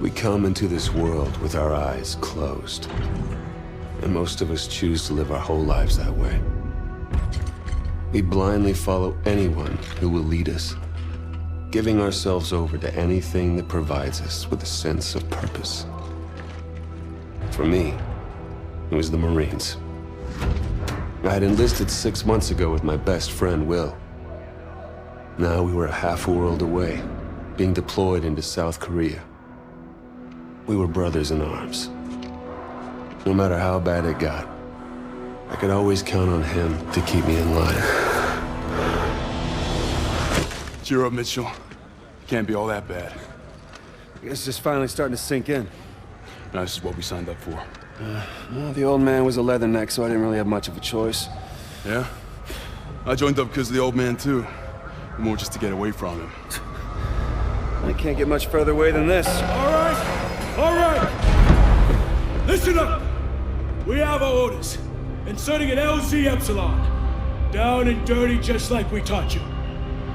We come into this world with our eyes closed. And most of us choose to live our whole lives that way. We blindly follow anyone who will lead us, giving ourselves over to anything that provides us with a sense of purpose. For me, it was the Marines. I had enlisted 6 months ago with my best friend, Will. Now we were a half a world away, being deployed into South Korea. We were brothers in arms. No matter how bad it got, I could always count on him to keep me in line. Cheer up, Mitchell. Can't be all that bad. I guess it's just finally starting to sink in. No, this is what we signed up for. Well, the old man was a leatherneck, so I didn't really have much of a choice. Yeah? I joined up because of the old man, too. More just to get away from him. I can't get much further away than this. All right! Listen up! We have our orders. Inserting an LZ Epsilon. Down and dirty just like we taught you.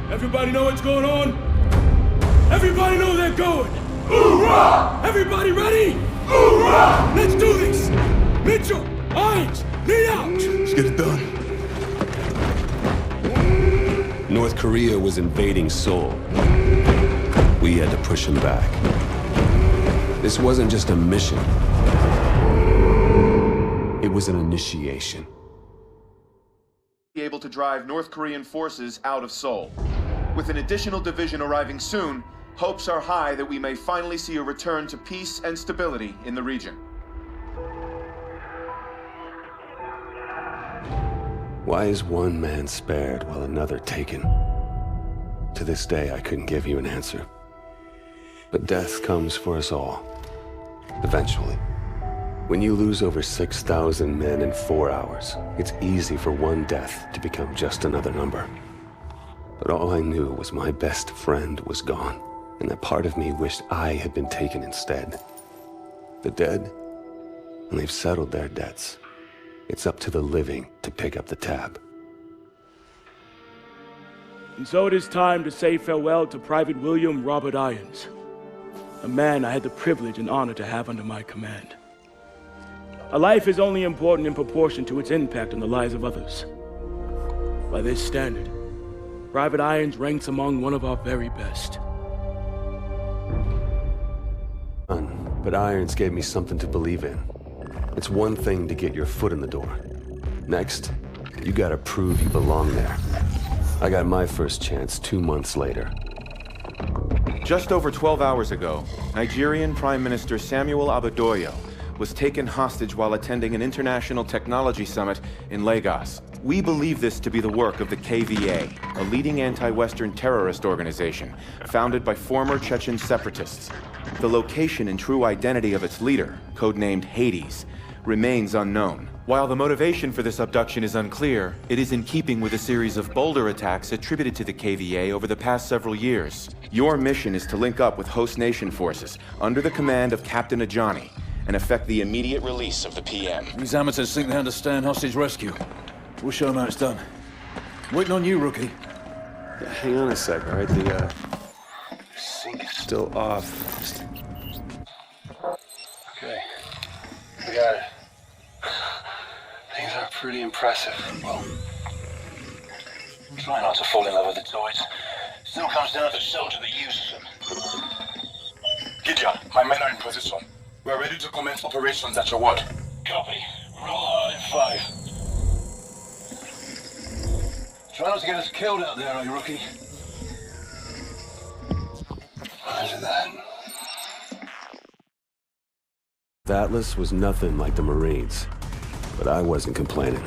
Everybody know what's going on? Everybody know they're going! Hoorah! Everybody ready? Hoorah! Let's do this! Mitchell! Hines! Lead out! Let's get it done. North Korea was invading Seoul. We had to push him back. This wasn't just a mission. It was an initiation. Be able to drive North Korean forces out of Seoul. With an additional division arriving soon, hopes are high that we may finally see a return to peace and stability in the region. Why is one man spared while another taken? To this day, I couldn't give you an answer. But death comes for us all. Eventually. When you lose over 6,000 men in 4 hours, it's easy for one death to become just another number. But all I knew was my best friend was gone, and that part of me wished I had been taken instead. The dead, and they've settled their debts. It's up to the living to pick up the tab. And so it is time to say farewell to Private William Robert Irons, a man I had the privilege and honor to have under my command. A life is only important in proportion to its impact on the lives of others. By this standard, Private Irons ranks among one of our very best. But Irons gave me something to believe in. It's one thing to get your foot in the door. Next, you gotta prove you belong there. I got my first chance 2 months later. Just over 12 hours ago, Nigerian Prime Minister Samuel Abadoyo was taken hostage while attending an international technology summit in Lagos. We believe this to be the work of the KVA, a leading anti-Western terrorist organization founded by former Chechen separatists. The location and true identity of its leader, codenamed Hades, remains unknown. While the motivation for this abduction is unclear, it is in keeping with a series of bolder attacks attributed to the KVA over the past several years. Your mission is to link up with host nation forces under the command of Captain Ajani and effect the immediate release of the PM. These amateurs think they understand hostage rescue. We'll show them how it's done. Waiting on you, rookie. Yeah, hang on a sec, all right? The sync is still off. Okay. We got it. Things are pretty impressive. Well, try not to fall in love with the droids. Still comes down to the use of them. Gideon, my men are in position. We're ready to commence operations at your word. Copy. Roll hard in 5. Try not to get us killed out there, rookie. Roger that. Atlas was nothing like the Marines, but I wasn't complaining.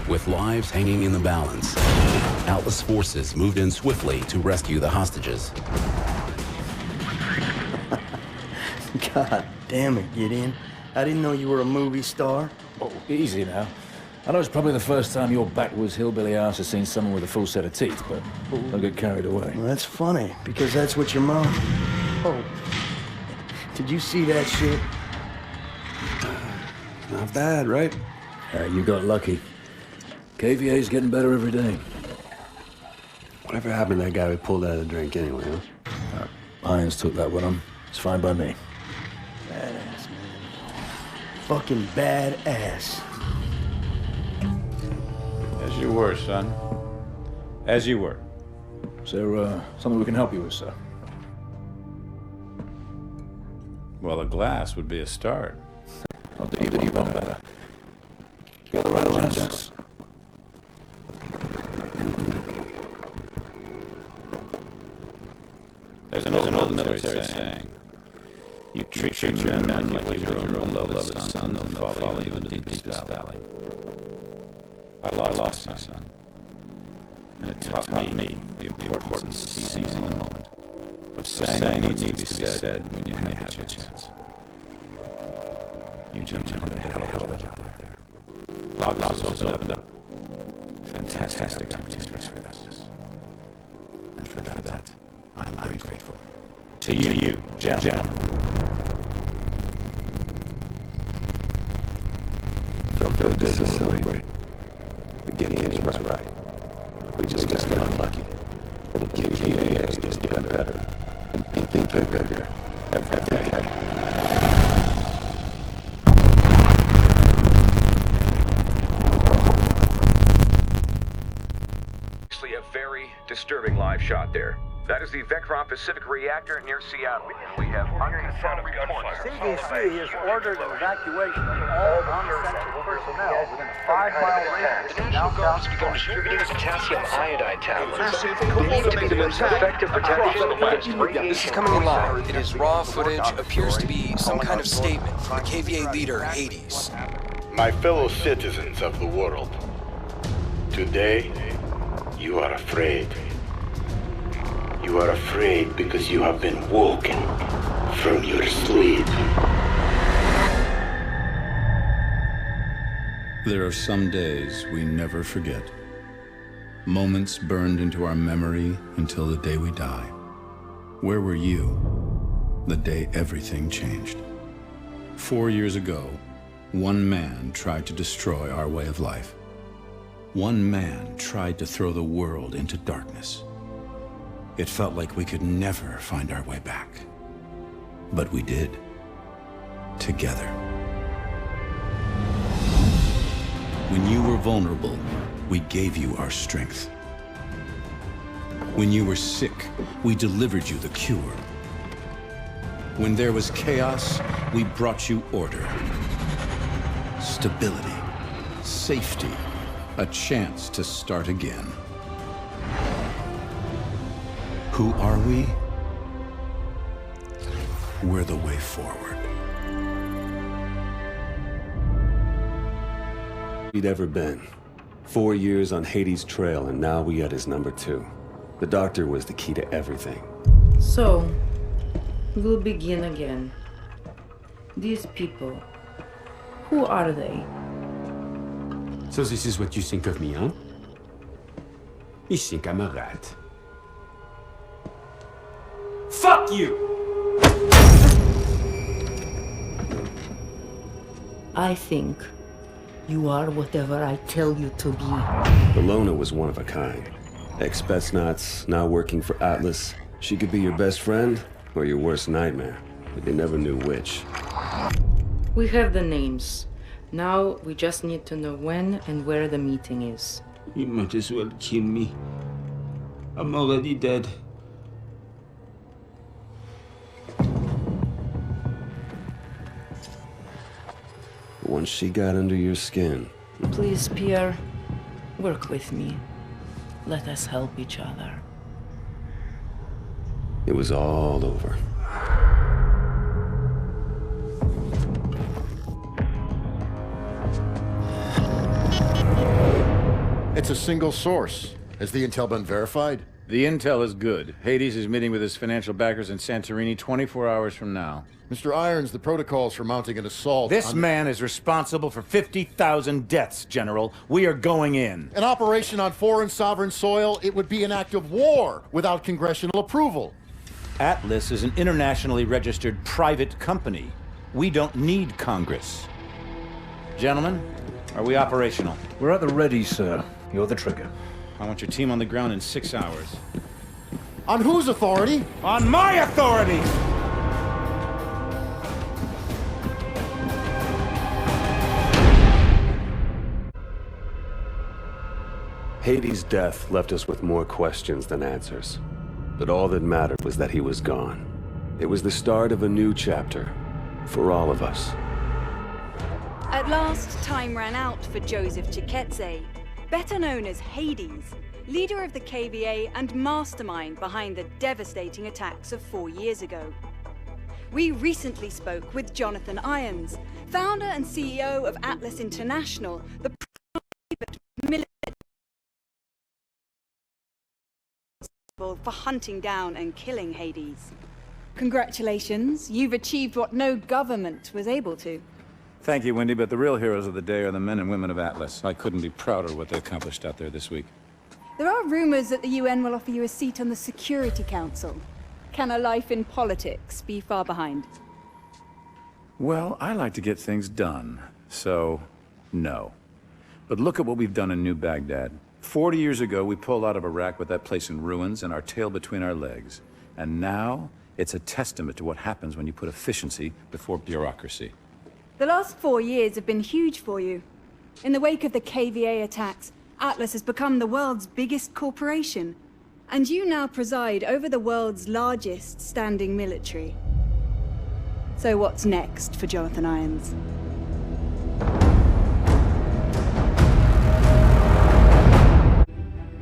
With lives hanging in the balance, Atlas forces moved in swiftly to rescue the hostages. God damn it, Gideon. I didn't know you were a movie star. Oh, easy now. I know it's probably the first time your backwoods hillbilly ass has seen someone with a full set of teeth, but don't get carried away. Well, that's funny, because that's what your mom... Oh. Did you see that shit? Not bad, right? You got lucky. KVA's getting better every day. Whatever happened to that guy we pulled out of the drink anyway, huh? Irons took that one on. It's fine by me. Badass, man. Fucking badass. As you were, son. As you were. Is there something we can help you with, sir? Well, a glass would be a start. I'll do you one better. Got the right around. There's an old military saying. You treat your men like your own beloved son, they'll follow you into the deepest valley. I lost my son. And it taught me the importance of seizing the moment. Of saying what needs to be said when you have a chance. You gentlemen did a hell of a job there. Lagos has opened up fantastic opportunities for us. And for that, I'm very grateful. To you, gentlemen. Felt good to celebrate. The beginning was right. We just got unlucky. The KVA just got better. And think bigger. Every day. A very disturbing live shot there. That is the Vectron Pacific reactor near Seattle. We have unconfirmed reports. CDC has ordered an evacuation of all non-essential personnel within a 5-mile radius. The National Guard has begun distributing potassium iodide tablets, believed to be the most effective protection in the West. This is coming in live. It is raw footage. Appears to be some kind of statement from the KVA leader, Hades. My fellow citizens of the world, today you are afraid. You are afraid because you have been woken from your sleep. There are some days we never forget. Moments burned into our memory until the day we die. Where were you the day everything changed? 4 years ago, one man tried to destroy our way of life. One man tried to throw the world into darkness. It felt like we could never find our way back. But we did. Together. When you were vulnerable, we gave you our strength. When you were sick, we delivered you the cure. When there was chaos, we brought you order. Stability. Safety. A chance to start again. Who are we? We're the way forward. He'd ever been. 4 years on Hades' trail, and now we had his number 2. The doctor was the key to everything. So, we'll begin again. These people, who are they? So this is what you think of me, huh? You think I'm a rat. Fuck you! I think you are whatever I tell you to be. Bellona was one of a kind. Ex-Spetsnaz, now working for Atlas. She could be your best friend or your worst nightmare, but you never knew which. We have the names. Now we just need to know when and where the meeting is. You might as well kill me. I'm already dead. Once she got under your skin. Please, Pierre, work with me. Let us help each other. It was all over. It's a single source. Has the intel been verified? The intel is good. Hades is meeting with his financial backers in Santorini 24 hours from now. Mr. Irons, the protocols for mounting an assault This man is responsible for 50,000 deaths, General. We are going in. An operation on foreign sovereign soil, it would be an act of war without congressional approval. Atlas is an internationally registered private company. We don't need Congress. Gentlemen, are we operational? We're at the ready, sir. You're the trigger. I want your team on the ground in 6 hours. On whose authority? On my authority! Hades' death left us with more questions than answers. But all that mattered was that he was gone. It was the start of a new chapter for all of us. At last, time ran out for Joseph Chiketse, better known as Hades, leader of the KVA and mastermind behind the devastating attacks of 4 years ago. We recently spoke with Jonathan Irons, founder and CEO of Atlas International, the private military for hunting down and killing Hades. Congratulations, you've achieved what no government was able to. Thank you, Wendy, but the real heroes of the day are the men and women of Atlas. I couldn't be prouder of what they accomplished out there this week. There are rumors that the UN will offer you a seat on the Security Council. Can a life in politics be far behind? Well, I like to get things done, so no. But look at what we've done in New Baghdad. 40 years ago, we pulled out of Iraq with that place in ruins and our tail between our legs. And now, it's a testament to what happens when you put efficiency before bureaucracy. The last 4 years have been huge for you. In the wake of the KVA attacks, Atlas has become the world's biggest corporation. And you now preside over the world's largest standing military. So what's next for Jonathan Irons?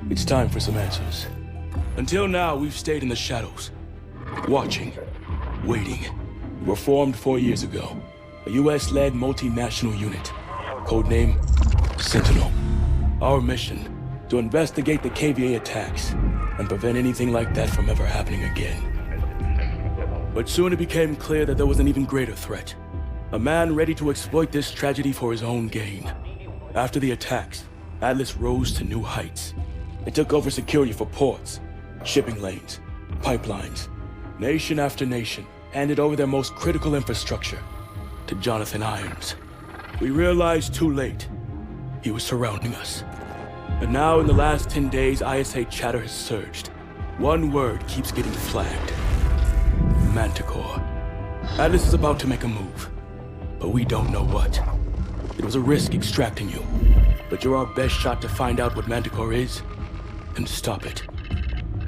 It's time for some answers. Until now, we've stayed in the shadows. Watching. Waiting. We were formed 4 years ago. A US-led multinational unit. Codename Sentinel. Our mission, to investigate the KVA attacks and prevent anything like that from ever happening again. But soon it became clear that there was an even greater threat. A man ready to exploit this tragedy for his own gain. After the attacks, Atlas rose to new heights. It took over security for ports, shipping lanes, pipelines. Nation after nation handed over their most critical infrastructure to Jonathan Irons. We realized too late he was surrounding us. And now in the last 10 days, ISA chatter has surged. One word keeps getting flagged. Manticore. Atlas is about to make a move, but we don't know what. It was a risk extracting you, but you're our best shot to find out what Manticore is and stop it.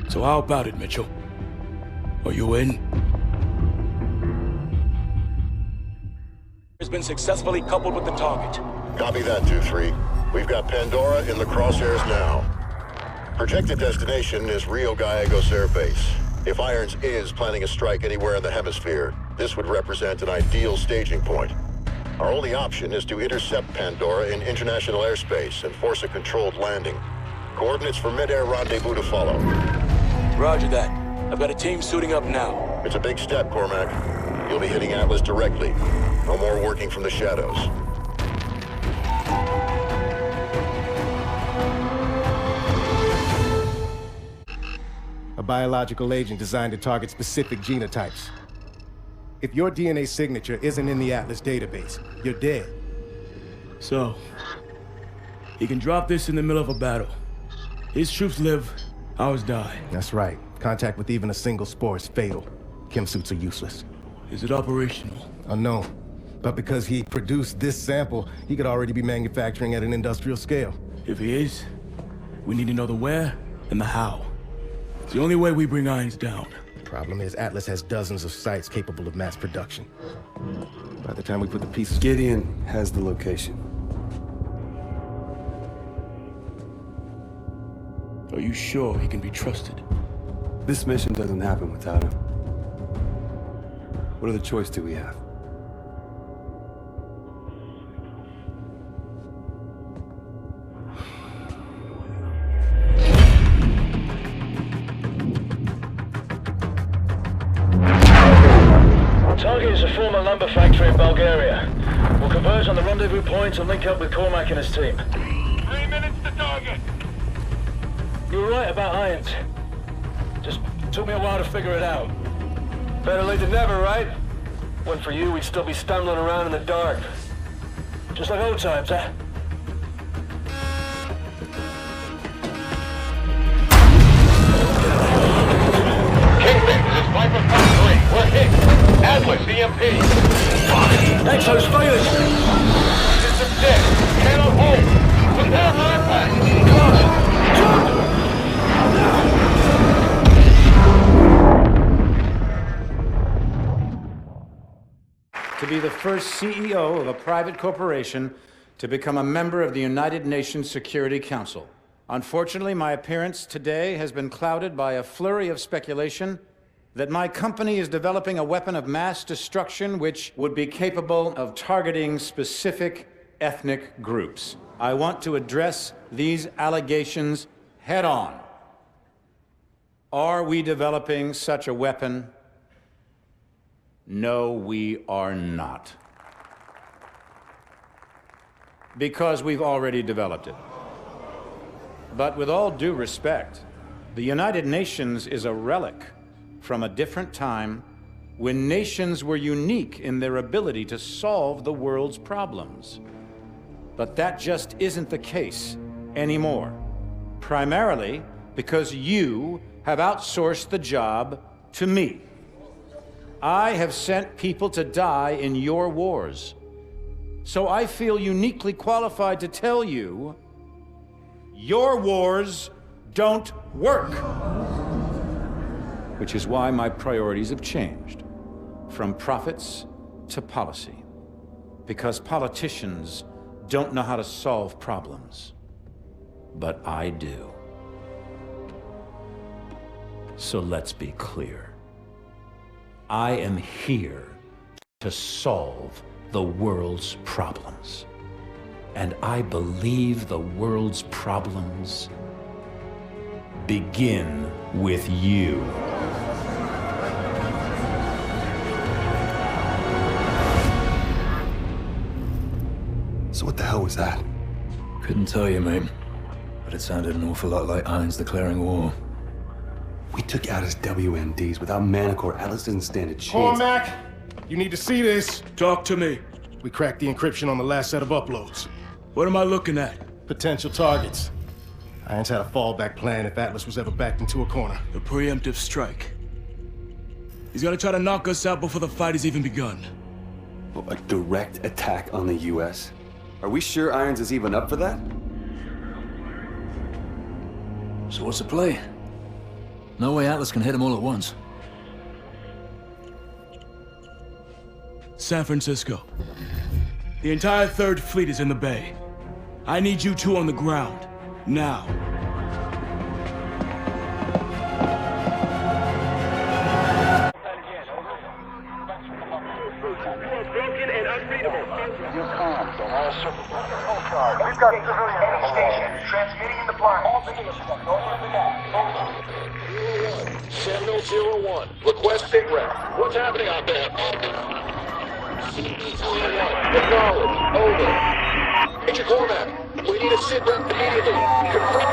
So how about it, Mitchell? Are you in? Has been successfully coupled with the target. Copy that, 2-3. We've got Pandora in the crosshairs now. Projected destination is Rio Gallegos Air Base. If Irons is planning a strike anywhere in the hemisphere, this would represent an ideal staging point. Our only option is to intercept Pandora in international airspace and force a controlled landing. Coordinates for mid-air rendezvous to follow. Roger that. I've got a team suiting up now. It's a big step, Cormac. You'll be hitting Atlas directly. No more working from the shadows. A biological agent designed to target specific genotypes. If your DNA signature isn't in the Atlas database, you're dead. So, he can drop this in the middle of a battle. His troops live, ours die. That's right. Contact with even a single spore is fatal. Chem suits are useless. Is it operational? Unknown. But because he produced this sample, he could already be manufacturing at an industrial scale. If he is, we need to know the where and the how. It's the only way we bring Irons down. Problem is, Atlas has dozens of sites capable of mass production. By the time we put the pieces... Gideon has the location. Are you sure he can be trusted? This mission doesn't happen without him. What other choice do we have? Target is a former lumber factory in Bulgaria. We'll converge on the rendezvous point and link up with Cormac and his team. 3 minutes to target. You were right about Irons. Just took me a while to figure it out. Better late than never, right? When for you, we'd still be stumbling around in the dark. Just like old times, huh? Conflict, EMP. Exo's failing! System dead. Cannot hold. Prepare for impact. To be the first CEO of a private corporation to become a member of the United Nations Security Council. Unfortunately, my appearance today has been clouded by a flurry of speculation that my company is developing a weapon of mass destruction which would be capable of targeting specific ethnic groups. I want to address these allegations head on. Are we developing such a weapon? No, we are not. Because we've already developed it. But with all due respect, the United Nations is a relic from a different time when nations were unique in their ability to solve the world's problems. But that just isn't the case anymore. Primarily because you have outsourced the job to me. I have sent people to die in your wars. So I feel uniquely qualified to tell you, your wars don't work. Which is why my priorities have changed from profits to policy. Because politicians don't know how to solve problems. But I do. So let's be clear. I am here to solve the world's problems. And I believe the world's problems begin with you. So what the hell was that? Couldn't tell you, mate. But it sounded an awful lot like Irons declaring war. We took out his WMDs. Without Manticore, Atlas didn't stand a chance. Cormac, you need to see this. Talk to me. We cracked the encryption on the last set of uploads. What am I looking at? Potential targets. Irons had a fallback plan if Atlas was ever backed into a corner. The preemptive strike. He's gonna try to knock us out before the fight has even begun. Well, a direct attack on the U.S.? Are we sure Irons is even up for that? So what's the play? No way Atlas can hit them all at once. San Francisco. The entire Third Fleet is in the bay. I need you two on the ground. Now. Broken and unreadable. Your comms on all surface. We've got civilians on the station transmitting in the blind. All positions. Sentinel 01. Request sitrep. What's happening out there? Acknowledge. Over. Major Cormac, we need a sitrep immediately. Confirm.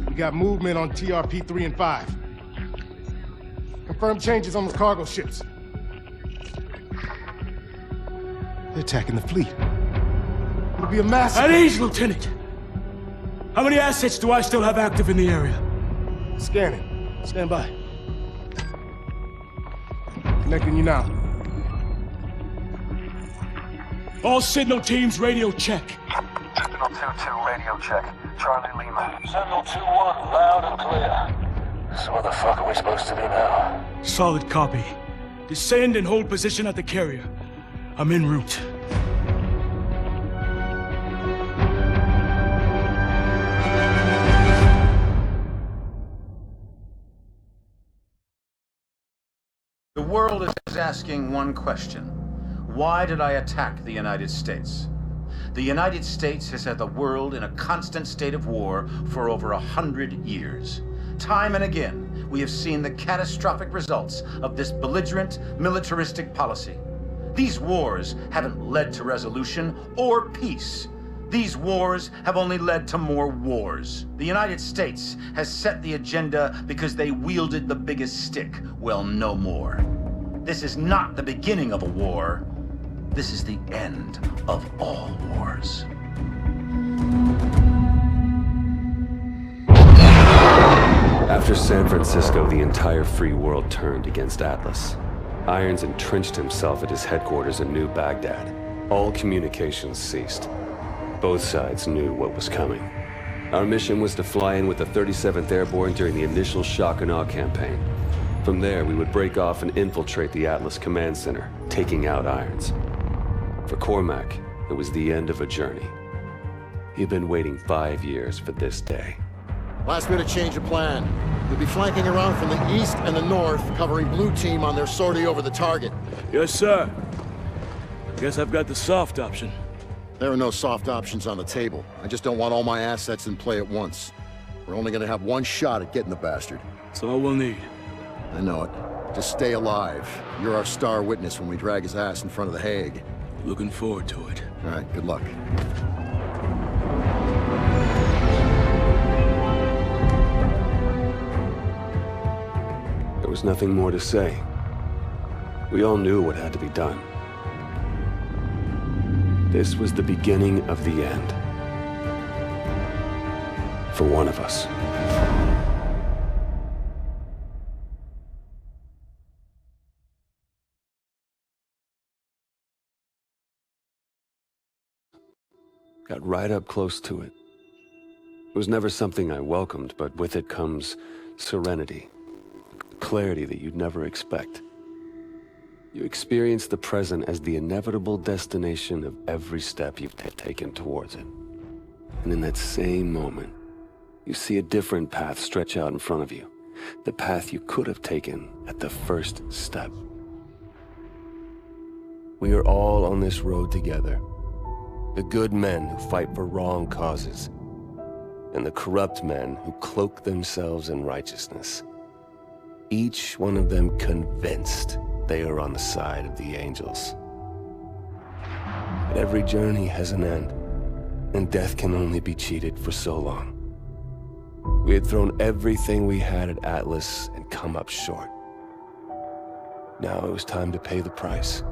We got movement on TRP 3 and 5. Confirmed changes on the cargo ships. They're attacking the fleet. It'll be a massive... At ease, Lieutenant! How many assets do I still have active in the area? Scanning. Stand by. Connecting you now. All signal teams, radio check. Sentinel 2-2, radio check. Charlie Lima. Sentinel 2-1, loud and clear. So what the fuck are we supposed to do now? Solid copy. Descend and hold position at the carrier. I'm en route. The world is asking one question. Why did I attack the United States? The United States has had the world in a constant state of war for over 100 years. Time and again, we have seen the catastrophic results of this belligerent, militaristic policy. These wars haven't led to resolution or peace. These wars have only led to more wars. The United States has set the agenda because they wielded the biggest stick. Well, no more. This is not the beginning of a war. This is the end of all wars. After San Francisco, the entire free world turned against Atlas. Irons entrenched himself at his headquarters in New Baghdad. All communications ceased. Both sides knew what was coming. Our mission was to fly in with the 37th Airborne during the initial shock and awe campaign. From there, we would break off and infiltrate the Atlas Command Center, taking out Irons. For Cormac, it was the end of a journey. He had been waiting 5 years for this day. Last minute change of plan. You'll be flanking around from the east and the north, covering blue team on their sortie over the target. Yes, sir. Guess I've got the soft option. There are no soft options on the table. I just don't want all my assets in play at once. We're only gonna have one shot at getting the bastard. That's all we'll need. I know it. Just stay alive. You're our star witness when we drag his ass in front of the Hague. Looking forward to it. All right, good luck. There was nothing more to say. We all knew what had to be done. This was the beginning of the end. For one of us. Got right up close to it. It was never something I welcomed, but with it comes serenity. Clarity that you'd never expect. You experience the present as the inevitable destination of every step you've taken towards it. And in that same moment, you see a different path stretch out in front of you. The path you could have taken at the first step. We are all on this road together. The good men who fight for wrong causes, and the corrupt men who cloak themselves in righteousness. Each one of them convinced they are on the side of the angels. But every journey has an end, and death can only be cheated for so long. We had thrown everything we had at Atlas and come up short. Now it was time to pay the price.